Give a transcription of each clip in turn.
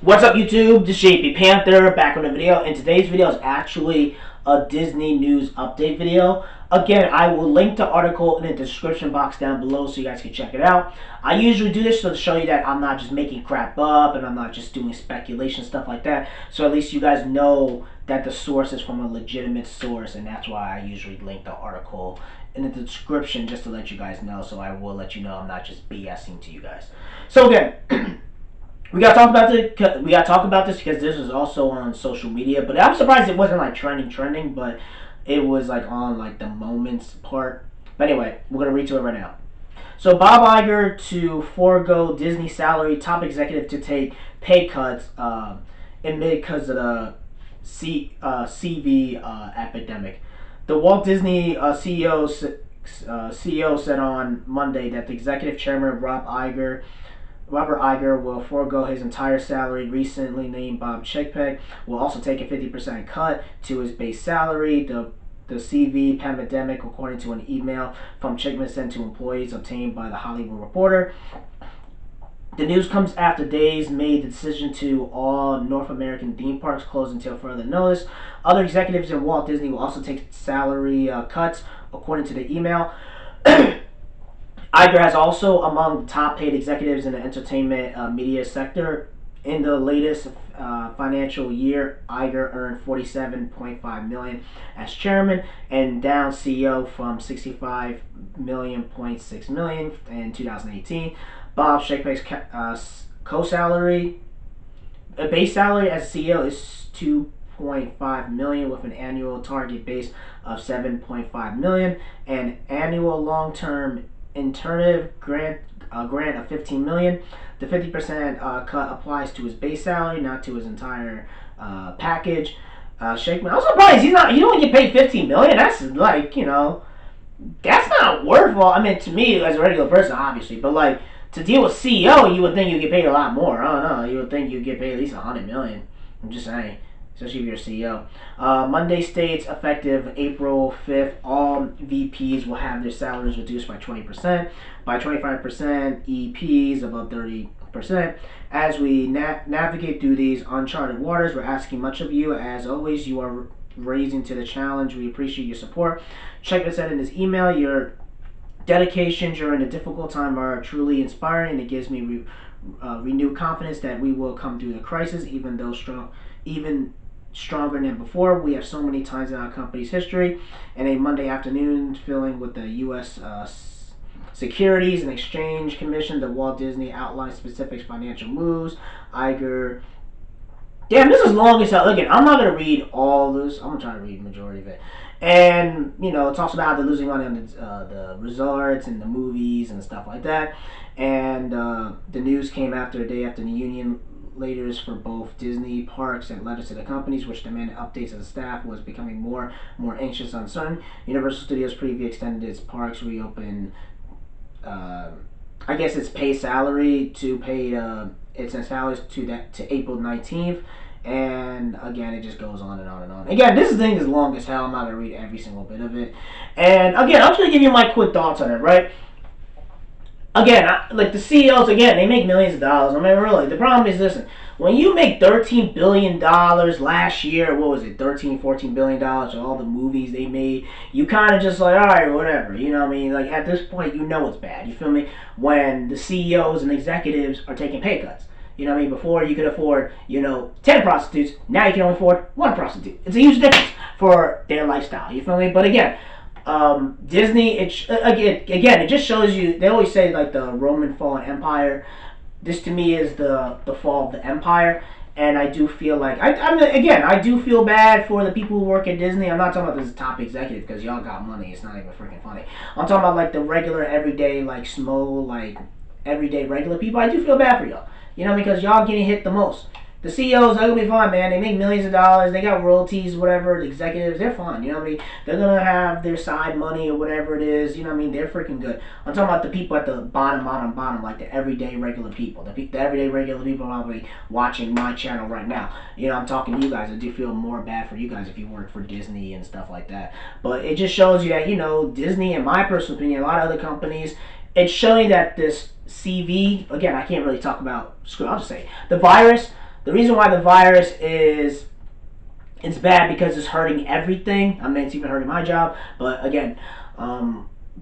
What's up, YouTube? This is JP Panther back with a video, and today's video is actually a Disney news update video. Again, I will link the article in the description box down below so you guys can check it out. I usually do this to show you that I'm not just making crap up and I'm not just doing speculation, stuff like that. So at least you guys know that the source is from a legitimate source, and that's why I usually link the article in the description just to let you guys know. So I will let you know I'm not just BSing to you guys. So again. We gotta talk about this. We gotta talk about this because this was also on social media. But I'm surprised it wasn't like trending. But it was like on like the moments part. But anyway, we're gonna read to it right now. So Bob Iger to forego Disney salary, top executive to take pay cuts amid because of the CV epidemic. The Walt Disney CEO said on Monday that the executive chairman Robert Iger will forego his entire salary. Recently named Bob Chapek will also take a 50% cut to his base salary. The CV pandemic, according to an email from Chapek sent to employees obtained by the Hollywood Reporter. The news comes after days made the decision to all North American theme parks close until further notice. Other executives in Walt Disney will also take salary cuts, according to the email. Iger has also among the top paid executives in the entertainment media sector. In the latest financial year, Iger earned $47.5 million as chairman and down CEO from $65.6 million in 2018. Bob Chapek's co-salary, base salary as CEO is $2.5 million with an annual target base of $7.5 million and annual long-term incentive grant of $15 million. The 50% cut applies to his base salary, not to his entire package. Shakeman, I'm surprised he don't get paid $15 million. That's like, that's not worthwhile. I mean, to me as a regular person, obviously, but like to deal with CEO, you would think you get paid a lot more. I don't know. You would think you get paid at least $100 million. I'm just saying, especially if you're a CEO. Monday states effective April 5th, all VPs will have their salaries reduced by 20%, by 25% EPs above 30%. As we navigate through these uncharted waters, we're asking much of you. As always, you are raising to the challenge. We appreciate your support. Check this out in this email. Your dedication during a difficult time are truly inspiring, and it gives me renewed confidence that we will come through the crisis even stronger than before. We have so many times in our company's history. And a Monday afternoon filling with the U.S. Securities and Exchange Commission, the Walt Disney outlined specific financial moves. Iger. Damn, this is long as hell. Again, I'm not going to read all this. I'm going to try to read the majority of it. And, it talks about how they're losing money on the resorts and the movies and stuff like that. And the news came after a day after the union leaders for both Disney parks and letters to the companies, which demanded updates of the staff, was becoming more anxious and uncertain. Universal Studios previously extended its parks reopen. I guess its pay salary to pay its salaries to April 19th. And again, it just goes on and on and on. Again, this thing is long as hell. I'm not gonna read every single bit of it. And again, I'm just gonna give you my quick thoughts on it, right? Again, like the CEOs, again, they make millions of dollars. I mean, really, the problem is, listen, when you make $13 billion last year, what was it, $14 billion of all the movies they made, you kind of just like, all right, whatever, you know what I mean? Like, at this point, you know it's bad, you feel me? When the CEOs and executives are taking pay cuts. You know what I mean? Before you could afford, 10 prostitutes, now you can only afford one prostitute. It's a huge difference for their lifestyle, you feel me? But again, Disney, again, it just shows you. They always say like the Roman fall and empire. This to me is the fall of the empire, and I do feel like I do feel bad for the people who work at Disney. I'm not talking about this top executive because y'all got money. It's not even freaking funny. I'm talking about like the regular, everyday, like small, like everyday regular people. I do feel bad for y'all. Because y'all getting hit the most. The CEOs, they're gonna be fine, man. They make millions of dollars. They got royalties, whatever. The executives, they're fine. You know what I mean? They're gonna have their side money or whatever it is. You know what I mean? They're freaking good. I'm talking about the people at the bottom, like the everyday regular people. The everyday regular people are probably watching my channel right now. I'm talking to you guys. I do feel more bad for you guys if you work for Disney and stuff like that. But it just shows you that Disney, in my personal opinion, a lot of other companies, it's showing that this CV, again, I can't really talk about, I'll just say, the virus, the reason why the virus is it's bad because it's hurting everything. I mean, it's even hurting my job, but again,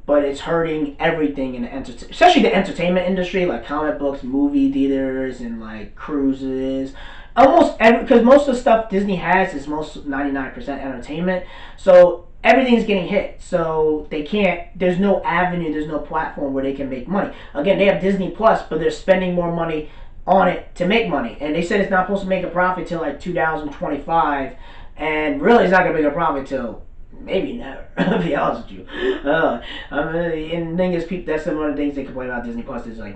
but it's hurting everything in the especially the entertainment industry, like comic books, movie theaters, and like cruises. Almost every because most of the stuff Disney has is most 99% entertainment, so everything's getting hit. So they can't. There's no avenue. There's no platform where they can make money. Again, they have Disney Plus, but they're spending more money on it to make money, and they said it's not supposed to make a profit till like 2025, and really it's not gonna make a profit till maybe never. To be honest with you, I mean, and the thing is, people that's one of the things they complain about Disney Plus is like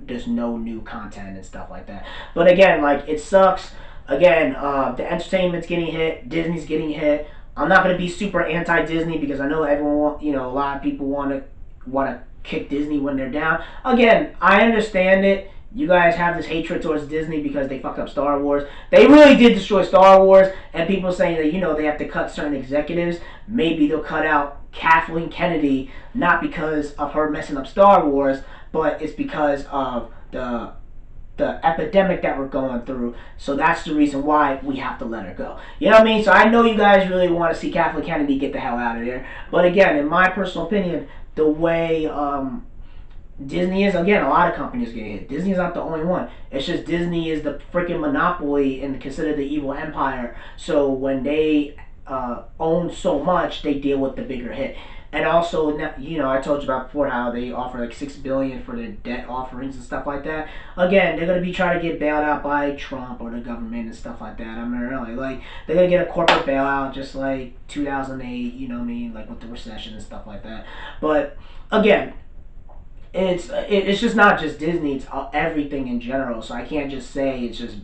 there's no new content and stuff like that. But again, like it sucks. Again, the entertainment's getting hit, Disney's getting hit. I'm not gonna be super anti-Disney because I know everyone, a lot of people want to kick Disney when they're down. Again, I understand it. You guys have this hatred towards Disney because they fucked up Star Wars. They really did destroy Star Wars, and people saying that they have to cut certain executives. Maybe they'll cut out Kathleen Kennedy, not because of her messing up Star Wars, but it's because of the epidemic that we're going through. So that's the reason why we have to let her go. You know what I mean? So I know you guys really want to see Kathleen Kennedy get the hell out of there. But again, in my personal opinion, the way Disney is, again, a lot of companies get hit. Disney's not the only one. It's just Disney is the freaking monopoly and considered the evil empire. So when they own so much, they deal with the bigger hit. And also, I told you about before how they offer like $6 billion for their debt offerings and stuff like that. Again, they're gonna be trying to get bailed out by Trump or the government and stuff like that. I mean, really, like they're gonna get a corporate bailout just like 2008. You know what I mean? Like with the recession and stuff like that. But again, it's just not just Disney. It's everything in general. So I can't just say it's just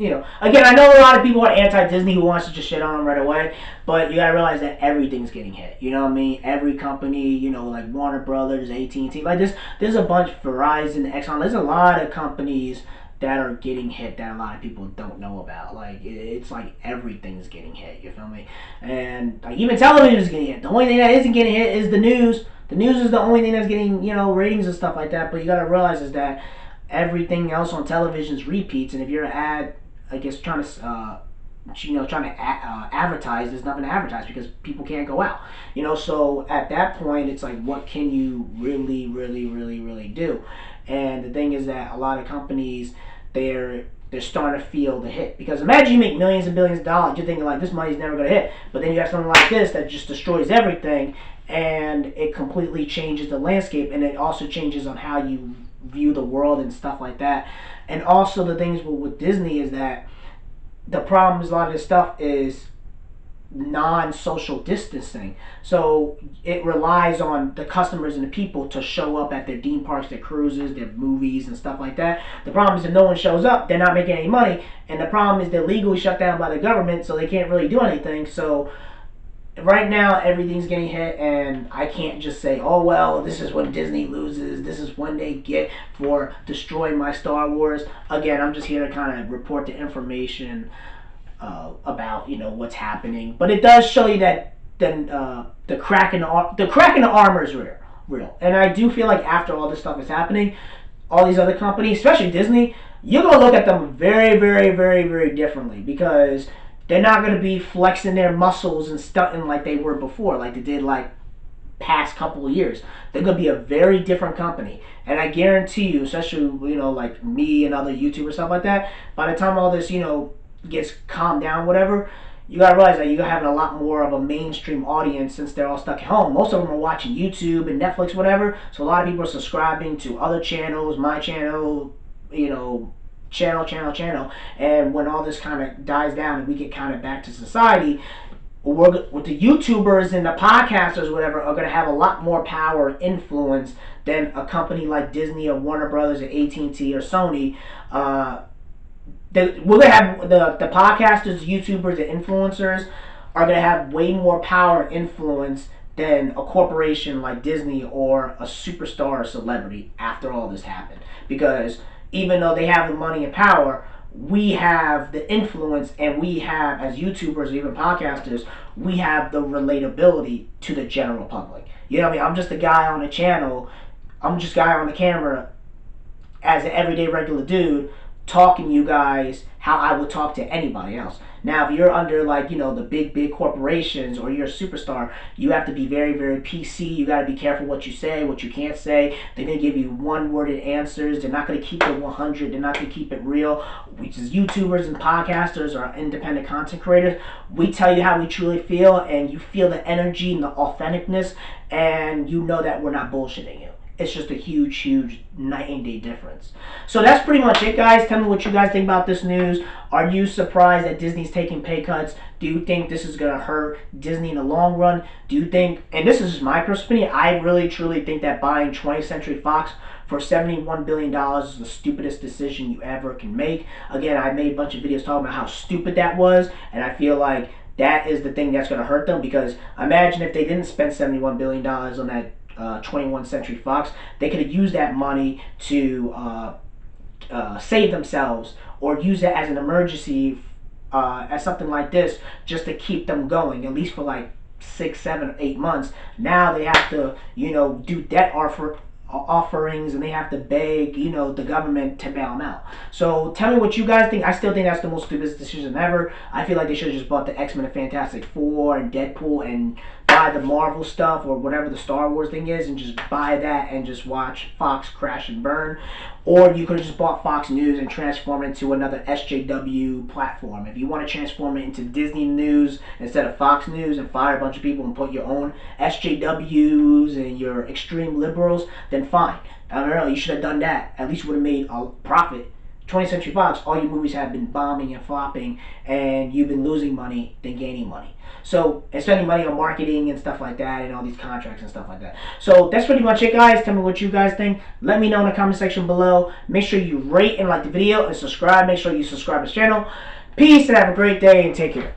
again, I know a lot of people are anti-Disney who wants to just shit on them right away, but you gotta realize that everything's getting hit. You know what I mean? Every company, like Warner Brothers, AT&T, like there's a bunch, Verizon, Exxon, there's a lot of companies that are getting hit that a lot of people don't know about. Like it's like everything's getting hit. You feel me? And like, even television is getting hit. The only thing that isn't getting hit is the news. The news is the only thing that's getting ratings and stuff like that. But you gotta realize is that everything else on television is repeats, and if you're trying to advertise, there's nothing to advertise because people can't go out. So at that point, it's like, what can you really, really, really, really do? And the thing is that a lot of companies, they're starting to feel the hit, because imagine you make millions and billions of dollars, you're thinking like this money's never going to hit, but then you have something like this that just destroys everything, and it completely changes the landscape, and it also changes on how you view the world and stuff like that. And also the things with Disney is that the problem is a lot of this stuff is non-social distancing. So it relies on the customers and the people to show up at their theme parks, their cruises, their movies and stuff like that. The problem is if no one shows up, they're not making any money. And the problem is they're legally shut down by the government, so they can't really do anything. So right now everything's getting hit, and I can't just say, oh well, this is when Disney loses, this is when they get for destroying my Star Wars. Again, I'm just here to kind of report the information about what's happening, but it does show you that the crack in the armor is real. And I do feel like after all this stuff is happening, all these other companies, especially Disney, you're gonna look at them very, very, very, very differently, because they're not going to be flexing their muscles and stunting like they were before, like they did like past couple of years. They're going to be a very different company. And I guarantee you, especially, like me and other YouTubers, stuff like that, by the time all this, gets calmed down, whatever, you got to realize that you're having a lot more of a mainstream audience since they're all stuck at home. Most of them are watching YouTube and Netflix, whatever. So a lot of people are subscribing to other channels, my channel, channel, and when all this kind of dies down and we get kind of back to society, with the YouTubers and the podcasters, whatever, are going to have a lot more power and influence than a company like Disney or Warner Brothers or AT&T or Sony. We're going to have the podcasters, YouTubers, and influencers are going to have way more power and influence than a corporation like Disney or a superstar or celebrity after all this happened, because even though they have the money and power, we have the influence, and we have, as YouTubers or even podcasters, we have the relatability to the general public. You know what I mean? I'm just a guy on a channel, I'm just a guy on the camera as an everyday regular dude talking to you guys how I would talk to anybody else. Now, if you're under like, the big corporations, or you're a superstar, you have to be very, very PC. You got to be careful what you say, what you can't say. They're going to give you one-worded answers. They're not going to keep it 100. They're not going to keep it real. Which is YouTubers and podcasters or independent content creators. We tell you how we truly feel, and you feel the energy and the authenticness, and you know that we're not bullshitting you. It's just a huge night and day difference. So that's pretty much it, guys. Tell me what you guys think about this news. Are you surprised that Disney's taking pay cuts? Do you think this is going to hurt Disney in the long run? Do you think, and this is my personal opinion, I really truly think that buying 20th Century Fox for $71 billion is the stupidest decision you ever can make. Again, I made a bunch of videos talking about how stupid that was, and I feel like that is the thing that's going to hurt them, because imagine if they didn't spend $71 billion on that 21st Century Fox. They could have used that money to save themselves, or use it as an emergency, as something like this, just to keep them going, at least for like 6, 7, 8 months. Now they have to, do debt offerings, and they have to beg, the government to bail them out. So tell me what you guys think. I still think that's the most stupidest decision ever. I feel like they should have just bought the X-Men and Fantastic Four and Deadpool and buy the Marvel stuff or whatever the Star Wars thing is, and just buy that and just watch Fox crash and burn. Or you could have just bought Fox News and transform it into another SJW platform. If you want to transform it into Disney News instead of Fox News and fire a bunch of people and put your own SJWs and your extreme liberals, then fine. I don't know, you should have done that. At least you would have made a profit. 20th Century Fox, all your movies have been bombing and flopping, and you've been losing money than gaining money. So, and spending money on marketing and stuff like that, and all these contracts and stuff like that. So, that's pretty much it, guys. Tell me what you guys think. Let me know in the comment section below. Make sure you rate and like the video and subscribe. Make sure you subscribe to the channel. Peace, and have a great day, and take care.